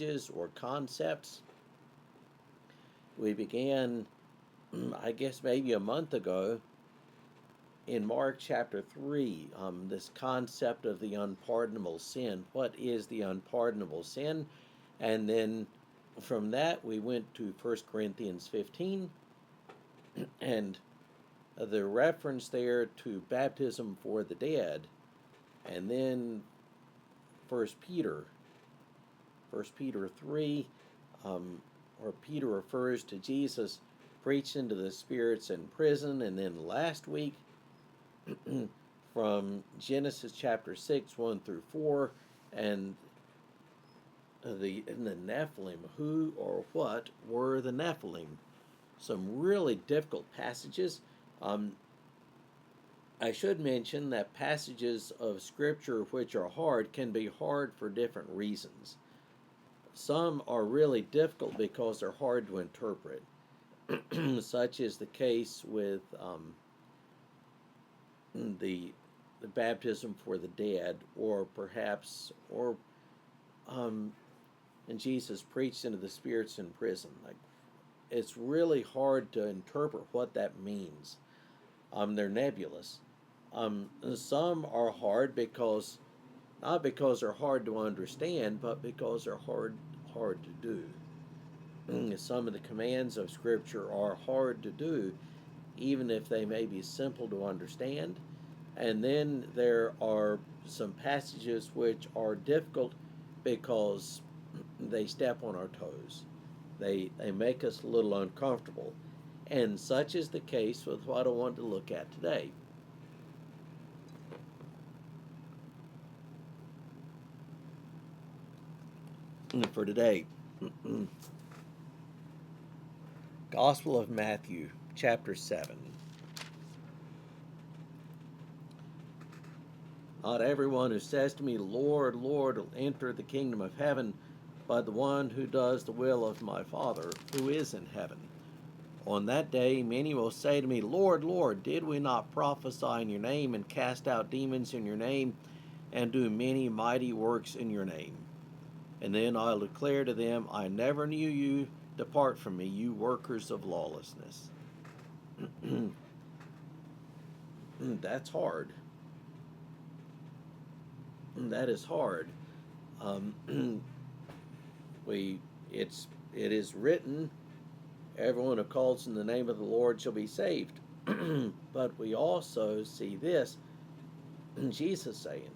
or concepts. We began, I guess, maybe a month ago in Mark chapter 3, this concept of the unpardonable sin. What is the unpardonable sin? And then from that, we went to 1 Corinthians 15 and the reference there to baptism for the dead. And then 1 Peter, 1 Peter 3, where Peter refers to Jesus preaching to the spirits in prison. And then last week, from Genesis chapter 6, 1 through 4, and the Nephilim. Who or what were the Nephilim? Some really difficult passages. I should mention that passages of Scripture which are hard can be hard for different reasons. Some are really difficult because they're hard to interpret, such is the case with the baptism for the dead, or perhaps, and Jesus preached into the spirits in prison. Like, it's really hard to interpret what that means. They're nebulous. Some are hard because, not because they're hard to understand, but because they're hard to do. Some of the commands of Scripture are hard to do, even if they may be simple to understand. And then there are some passages which are difficult because they step on our toes. They make us a little uncomfortable. And such is the case with what I want to look at today. For today, Gospel of Matthew, chapter 7. Not everyone who says to me, Lord, Lord, will enter the kingdom of heaven, but the one who does the will of my Father who is in heaven. On that day many will say to me, Lord, Lord, did we not prophesy in your name, and cast out demons in your name, and do many mighty works in your name? And then I'll declare to them, I never knew you. Depart from me, you workers of lawlessness. That's hard. That is hard. It is written, everyone who calls in the name of the Lord shall be saved. But we also see this, Jesus saying,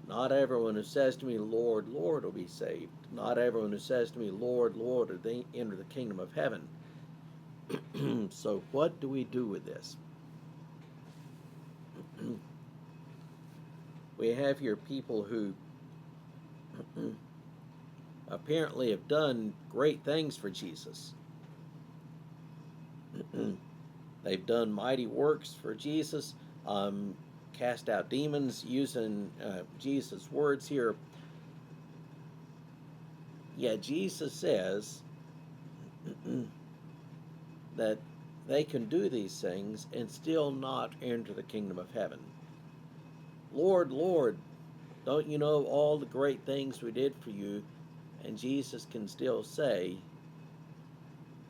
not everyone who says to me, Lord, Lord, will be saved. Not everyone who says to me, Lord, Lord, will enter the kingdom of heaven. So what do we do with this? We have here people who apparently have done great things for Jesus. They've done mighty works for Jesus, cast out demons using Jesus' words here. Yet Jesus says that they can do these things and still not enter the kingdom of heaven. Lord, Lord, don't you know all the great things we did for you? And Jesus can still say,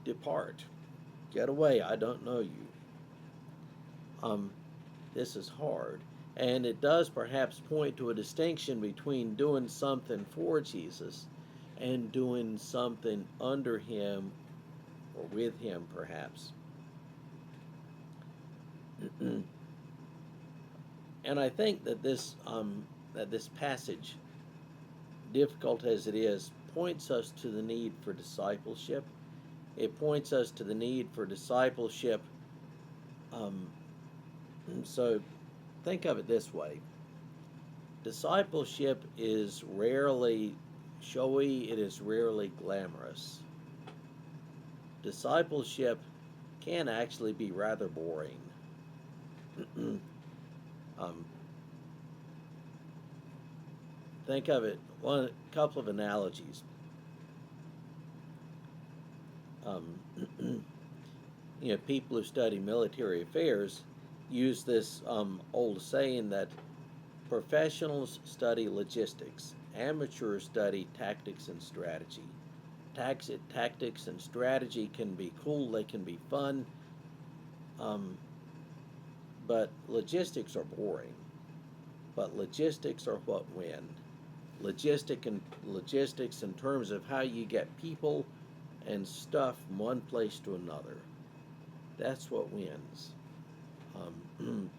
depart, get away, I don't know you. This is hard. And it does perhaps point to a distinction between doing something for Jesus and doing something under him or with him, perhaps. And I think that this passage, difficult as it is, points us to the need for discipleship. It points us to the need for discipleship. So think of it this way. Discipleship is rarely showy, it is rarely glamorous. Discipleship can actually be rather boring. Think of it, a couple of analogies. People who study military affairs use this old saying that professionals study logistics amateurs study tactics and strategy. Tactics and strategy can be cool, they can be fun, um, but logistics are boring. But logistics are what win. Logistics in terms of how you get people and stuff from one place to another. That's what wins. Um,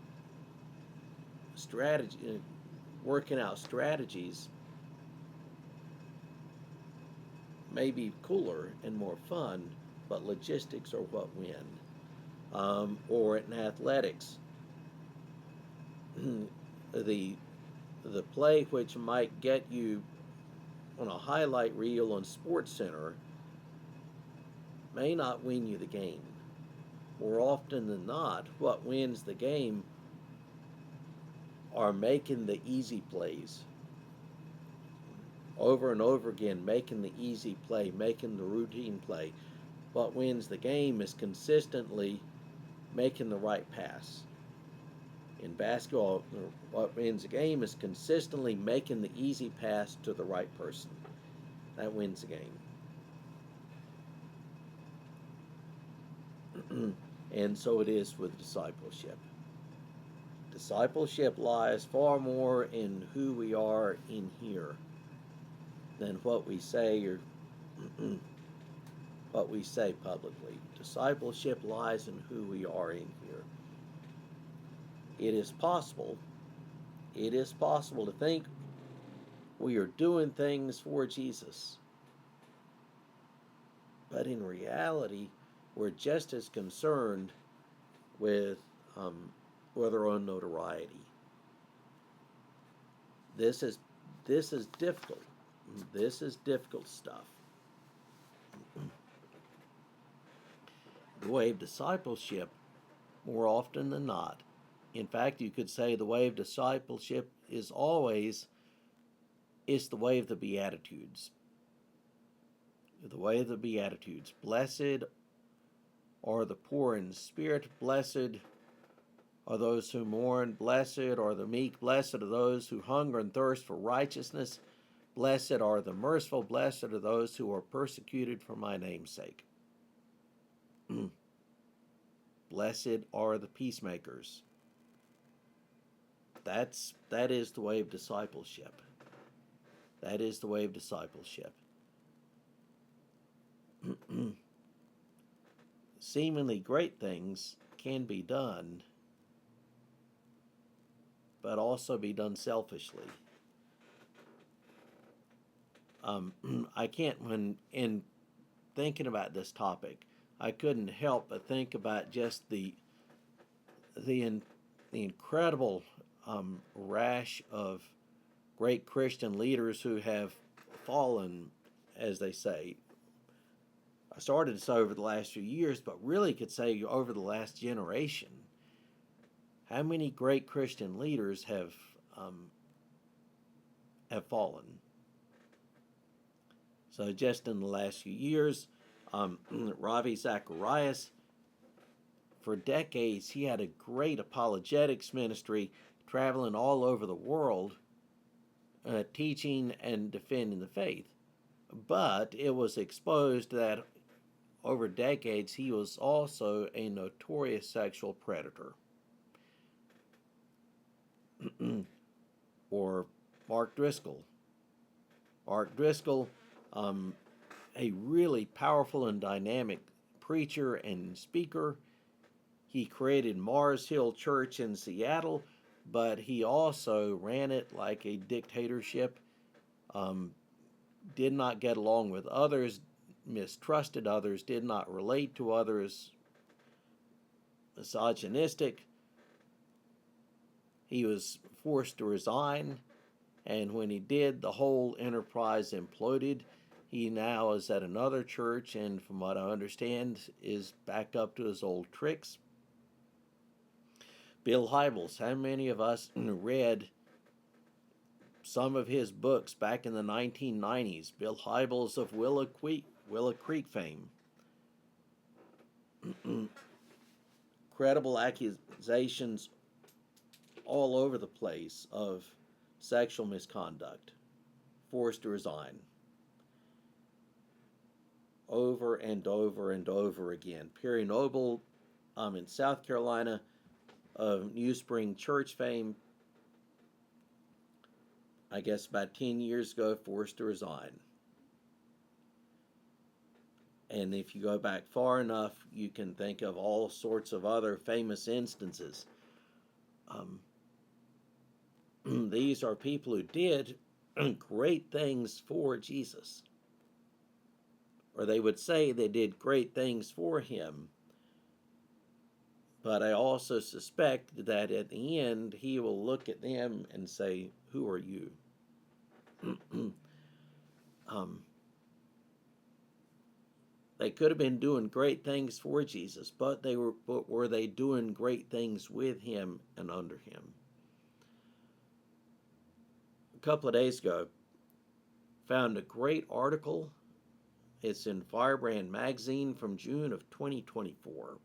strategy, working out strategies may be cooler and more fun, but logistics are what win. Or in athletics, the the play which might get you on a highlight reel on Sports Center may not win you the game. More often than not, what wins the game are making the easy plays over and over again, making the easy play, making the routine play. What wins the game is consistently making the right pass. In basketball, what wins the game is consistently making the easy pass to the right person. That wins the game. And so it is with discipleship. Discipleship lies far more in who we are in here than what we say or what we say publicly. Discipleship lies in who we are in here. It is possible to think we are doing things for Jesus, but in reality, we're just as concerned with our own notoriety. This is difficult. This is difficult stuff. The way of discipleship, more often than not, in fact, you could say the way of discipleship is always the way of the Beatitudes. The way of the Beatitudes. Blessed are the poor in spirit. Blessed are those who mourn. Blessed are the meek. Blessed are those who hunger and thirst for righteousness. Blessed are the merciful. Blessed are those who are persecuted for my name's sake. Blessed are the peacemakers. That is the way of discipleship. That is the way of discipleship. Seemingly great things can be done, but also be done selfishly. I can't, when in thinking about this topic, I couldn't help but think about just the incredible rash of great Christian leaders who have fallen, as they say. I started to say over the last few years, but really could say over the last generation. How many great Christian leaders have fallen? So just in the last few years, Ravi Zacharias, for decades, he had a great apologetics ministry traveling all over the world, teaching and defending the faith. But it was exposed that over decades he was also a notorious sexual predator. Or Mark Driscoll. Mark Driscoll, a really powerful and dynamic preacher and speaker. He created Mars Hill Church in Seattle, but he also ran it like a dictatorship, did not get along with others, mistrusted others, did not relate to others, misogynistic. He was forced to resign, and when he did, the whole enterprise imploded. He now is at another church, and from what I understand, is back up to his old tricks. Bill Hybels, how many of us read some of his books back in the 1990s? Bill Hybels of Willow Creek fame. Credible accusations all over the place of sexual misconduct, forced to resign over and over and over again. Perry Noble in South Carolina of New Spring Church fame, I guess about 10 years ago, forced to resign. And if you go back far enough, you can think of all sorts of other famous instances. These are people who did great things for Jesus. Or they would say they did great things for him. But I also suspect that at the end, he will look at them and say, "Who are you?" They could have been doing great things for Jesus, but were they doing great things with him and under him? A couple of days ago, found a great article. It's in Firebrand magazine from June of 2024.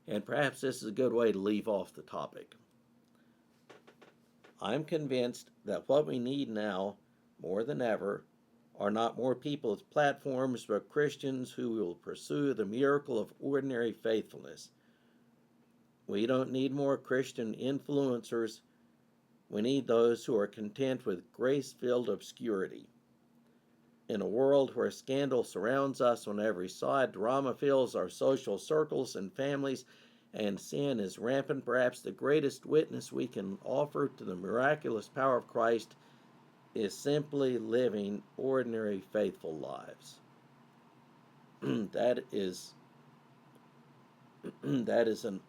And perhaps this is a good way to leave off the topic. I'm convinced that what we need now, more than ever, are not more people with platforms, but Christians who will pursue the miracle of ordinary faithfulness. We don't need more Christian influencers. We need those who are content with grace-filled obscurity. In a world where scandal surrounds us on every side, drama fills our social circles and families, and sin is rampant, perhaps the greatest witness we can offer to the miraculous power of Christ is simply living ordinary, faithful lives. That is a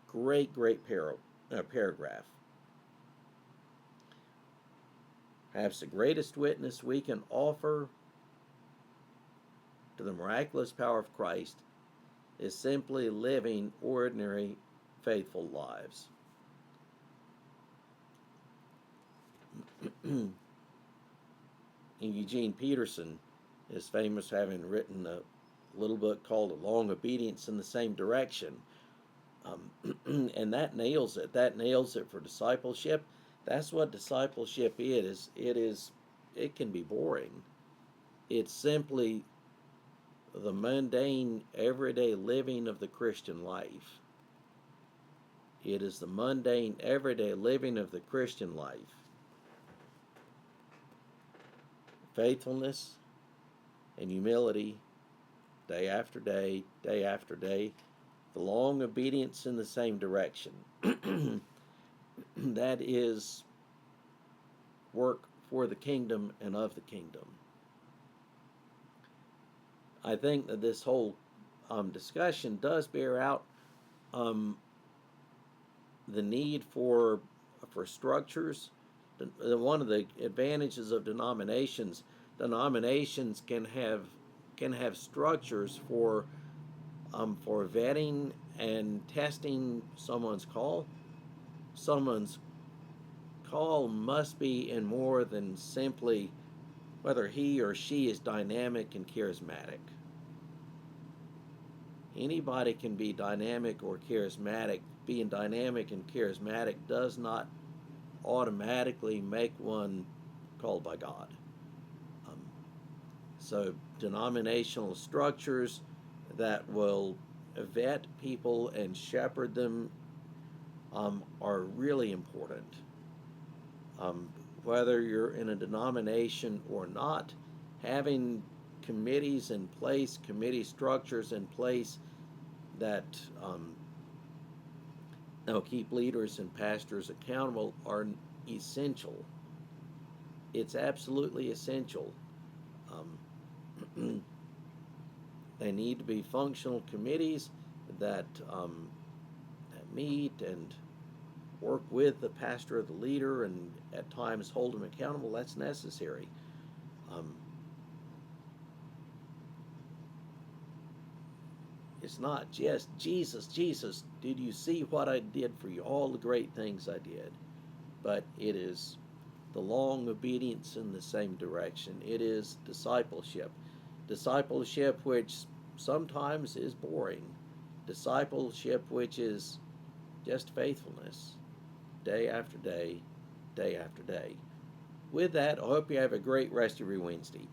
great paragraph. Perhaps the greatest witness we can offer to the miraculous power of Christ is simply living ordinary, faithful lives. And Eugene Peterson is famous for having written a little book called A Long Obedience in the Same Direction. And that nails it. That nails it for discipleship. That's what discipleship is. It can be boring. It's simply the mundane, everyday living of the Christian life. It is the mundane, everyday living of the Christian life. Faithfulness and humility, day after day, day after day. The long obedience in the same direction. That is work for the kingdom and of the kingdom. I think that this whole discussion does bear out the need for structures. One of the advantages of denominations can have structures for vetting and testing someone's call. Someone's call must be in more than simply whether he or she is dynamic and charismatic. Anybody can be dynamic or charismatic. Being dynamic and charismatic does not automatically make one called by God. So denominational structures that will vet people and shepherd them are really important. Whether you're in a denomination or not, having committees in place, committee structures in place that keep leaders and pastors accountable are essential. It's absolutely essential. They need to be functional committees that meet and work with the pastor or the leader and at times hold them accountable. That's necessary. It's not just Jesus, did you see what I did for you? All the great things I did. But it is the long obedience in the same direction. It is discipleship. Discipleship which sometimes is boring. Discipleship which is just faithfulness, day after day, day after day. with that, I hope you have a great rest of your Wednesday.